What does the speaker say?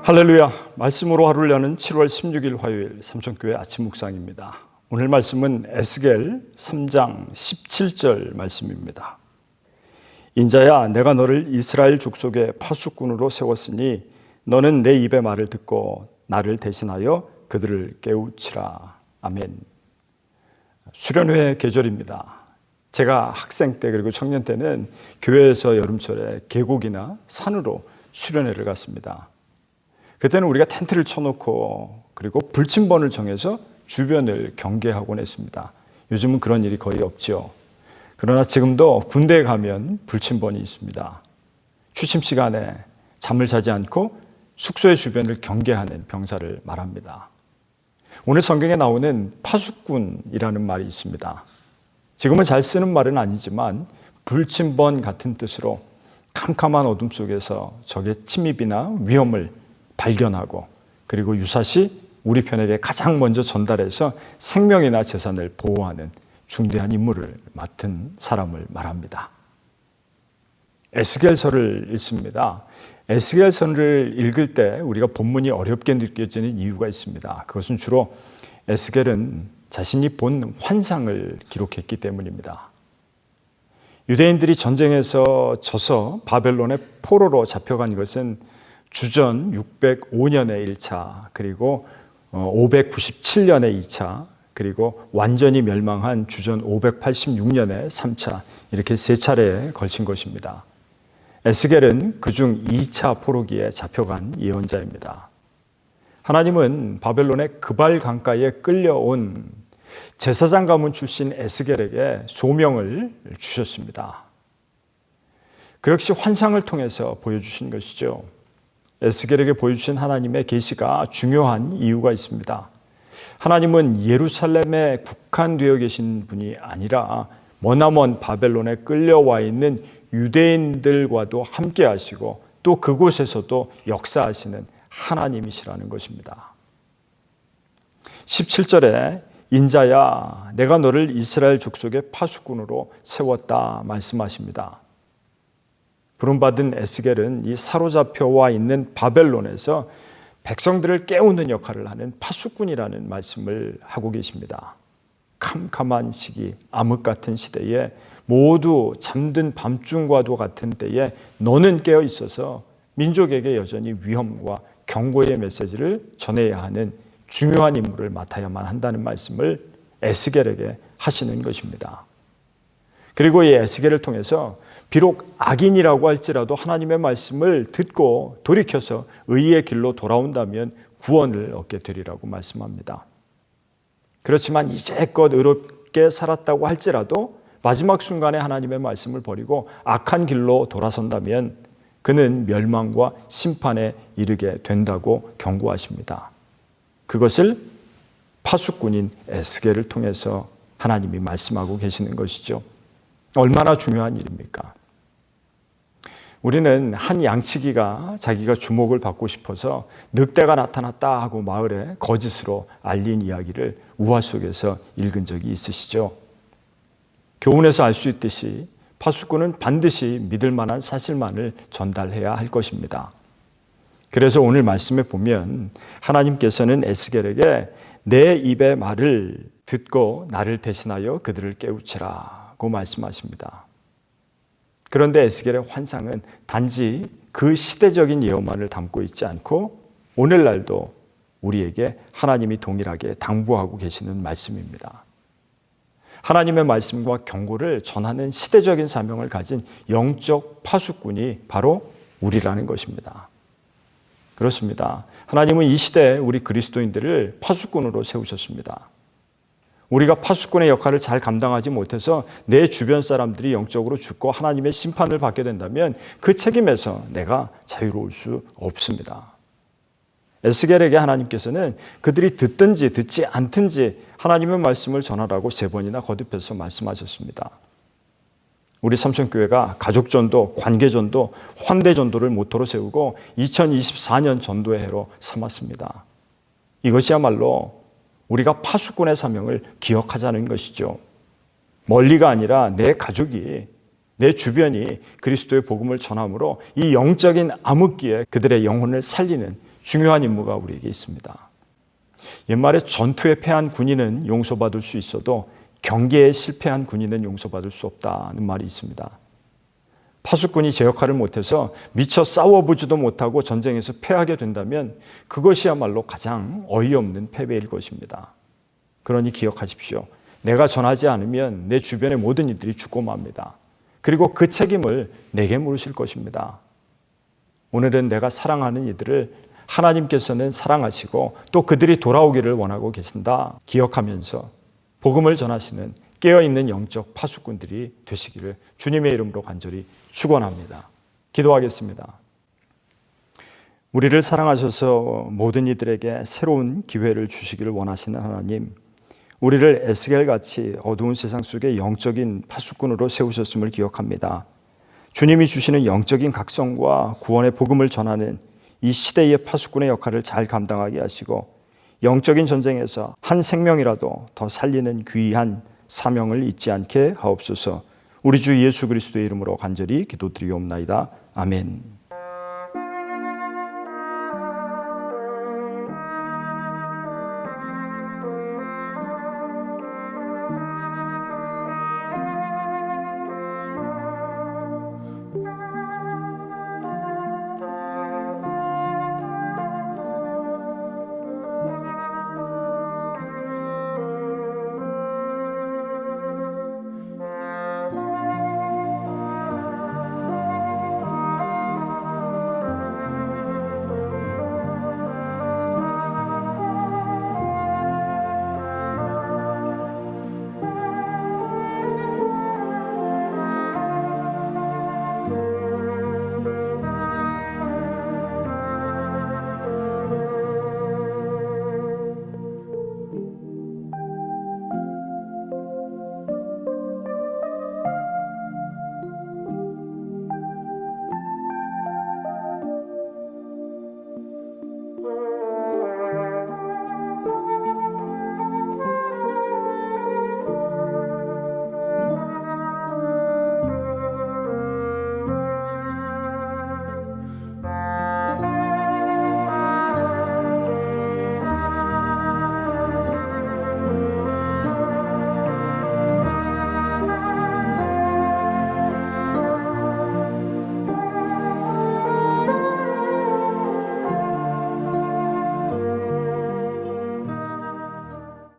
할렐루야. 말씀으로 하루를 여는 7월 16일 화요일 삼천교회 아침 묵상입니다. 오늘 말씀은 에스겔 3장 17절 말씀입니다. 인자야, 내가 너를 이스라엘 족속의 파수꾼으로 세웠으니 너는 내 입의 말을 듣고 나를 대신하여 그들을 깨우치라. 아멘. 수련회 계절입니다. 제가 학생 때 그리고 청년 때는 교회에서 여름철에 계곡이나 산으로 수련회를 갔습니다. 그때는 우리가 텐트를 쳐놓고 그리고 불침번을 정해서 주변을 경계하곤 했습니다. 요즘은 그런 일이 거의 없죠. 그러나 지금도 군대에 가면 불침번이 있습니다. 취침 시간에 잠을 자지 않고 숙소의 주변을 경계하는 병사를 말합니다. 오늘 성경에 나오는 파수꾼이라는 말이 있습니다. 지금은 잘 쓰는 말은 아니지만 불침번 같은 뜻으로 캄캄한 어둠 속에서 적의 침입이나 위험을 발견하고 그리고 유사시 우리 편에게 가장 먼저 전달해서 생명이나 재산을 보호하는 중대한 임무를 맡은 사람을 말합니다. 에스겔서를 읽습니다. 에스겔서를 읽을 때 우리가 본문이 어렵게 느껴지는 이유가 있습니다. 그것은 주로 에스겔은 자신이 본 환상을 기록했기 때문입니다. 유대인들이 전쟁에서 져서 바벨론의 포로로 잡혀간 것은 주전 605년의 1차, 그리고 597년의 2차, 그리고 완전히 멸망한 주전 586년의 3차, 이렇게 세 차례에 걸친 것입니다. 에스겔은 그중 2차 포로기에 잡혀간 예언자입니다. 하나님은 바벨론의 그발 강가에 끌려온 제사장 가문 출신 에스겔에게 소명을 주셨습니다. 그 역시 환상을 통해서 보여주신 것이죠. 에스겔에게 보여주신 하나님의 계시가 중요한 이유가 있습니다. 하나님은 예루살렘에 국한되어 계신 분이 아니라 머나먼 바벨론에 끌려와 있는 유대인들과도 함께 하시고 또 그곳에서도 역사하시는 하나님이시라는 것입니다. 17절에 인자야, 내가 너를 이스라엘 족속의 파수꾼으로 세웠다 말씀하십니다. 부름받은 에스겔은 이 사로잡혀와 있는 바벨론에서 백성들을 깨우는 역할을 하는 파수꾼이라는 말씀을 하고 계십니다. 캄캄한 시기, 암흑 같은 시대에 모두 잠든 밤중과도 같은 때에 너는 깨어 있어서 민족에게 여전히 위험과 경고의 메시지를 전해야 하는 중요한 임무를 맡아야만 한다는 말씀을 에스겔에게 하시는 것입니다. 그리고 이 에스겔을 통해서 비록 악인이라고 할지라도 하나님의 말씀을 듣고 돌이켜서 의의 길로 돌아온다면 구원을 얻게 되리라고 말씀합니다. 그렇지만 이제껏 의롭게 살았다고 할지라도 마지막 순간에 하나님의 말씀을 버리고 악한 길로 돌아선다면 그는 멸망과 심판에 이르게 된다고 경고하십니다. 그것을 파수꾼인 에스겔을 통해서 하나님이 말씀하고 계시는 것이죠. 얼마나 중요한 일입니까? 우리는 한 양치기가 자기가 주목을 받고 싶어서 늑대가 나타났다 하고 마을에 거짓으로 알린 이야기를 우화 속에서 읽은 적이 있으시죠? 교훈에서 알 수 있듯이 파수꾼은 반드시 믿을 만한 사실만을 전달해야 할 것입니다. 그래서 오늘 말씀에 보면 하나님께서는 에스겔에게 내 입의 말을 듣고 나를 대신하여 그들을 깨우치라고 말씀하십니다. 그런데 에스겔의 환상은 단지 그 시대적인 예언만을 담고 있지 않고 오늘날도 우리에게 하나님이 동일하게 당부하고 계시는 말씀입니다. 하나님의 말씀과 경고를 전하는 시대적인 사명을 가진 영적 파수꾼이 바로 우리라는 것입니다. 그렇습니다. 하나님은 이 시대에 우리 그리스도인들을 파수꾼으로 세우셨습니다. 우리가 파수꾼의 역할을 잘 감당하지 못해서 내 주변 사람들이 영적으로 죽고 하나님의 심판을 받게 된다면 그 책임에서 내가 자유로울 수 없습니다. 에스겔에게 하나님께서는 그들이 듣든지 듣지 않든지 하나님의 말씀을 전하라고 3번이나 거듭해서 말씀하셨습니다. 우리 삼천교회가 가족전도, 관계전도, 환대전도를 모토로 세우고 2024년 전도의 해로 삼았습니다. 이것이야말로 우리가 파수꾼의 사명을 기억하자는 것이죠. 멀리가 아니라 내 가족이, 내 주변이 그리스도의 복음을 전함으로 이 영적인 암흑기에 그들의 영혼을 살리는 중요한 임무가 우리에게 있습니다. 옛말에 전투에 패한 군인은 용서받을 수 있어도 경계에 실패한 군인은 용서받을 수 없다는 말이 있습니다. 파수꾼이 제 역할을 못해서 미처 싸워보지도 못하고 전쟁에서 패하게 된다면 그것이야말로 가장 어이없는 패배일 것입니다. 그러니 기억하십시오. 내가 전하지 않으면 내 주변의 모든 이들이 죽고 맙니다. 그리고 그 책임을 내게 물으실 것입니다. 오늘은 내가 사랑하는 이들을 하나님께서는 사랑하시고 또 그들이 돌아오기를 원하고 계신다 기억하면서 복음을 전하시는 깨어있는 영적 파수꾼들이 되시기를 주님의 이름으로 간절히 축원합니다. 기도하겠습니다. 우리를 사랑하셔서 모든 이들에게 새로운 기회를 주시기를 원하시는 하나님, 우리를 에스겔같이 어두운 세상 속에 영적인 파수꾼으로 세우셨음을 기억합니다. 주님이 주시는 영적인 각성과 구원의 복음을 전하는 이 시대의 파수꾼의 역할을 잘 감당하게 하시고 영적인 전쟁에서 한 생명이라도 더 살리는 귀한 사명을 잊지 않게 하옵소서. 우리 주 예수 그리스도의 이름으로 간절히 기도드리옵나이다. 아멘.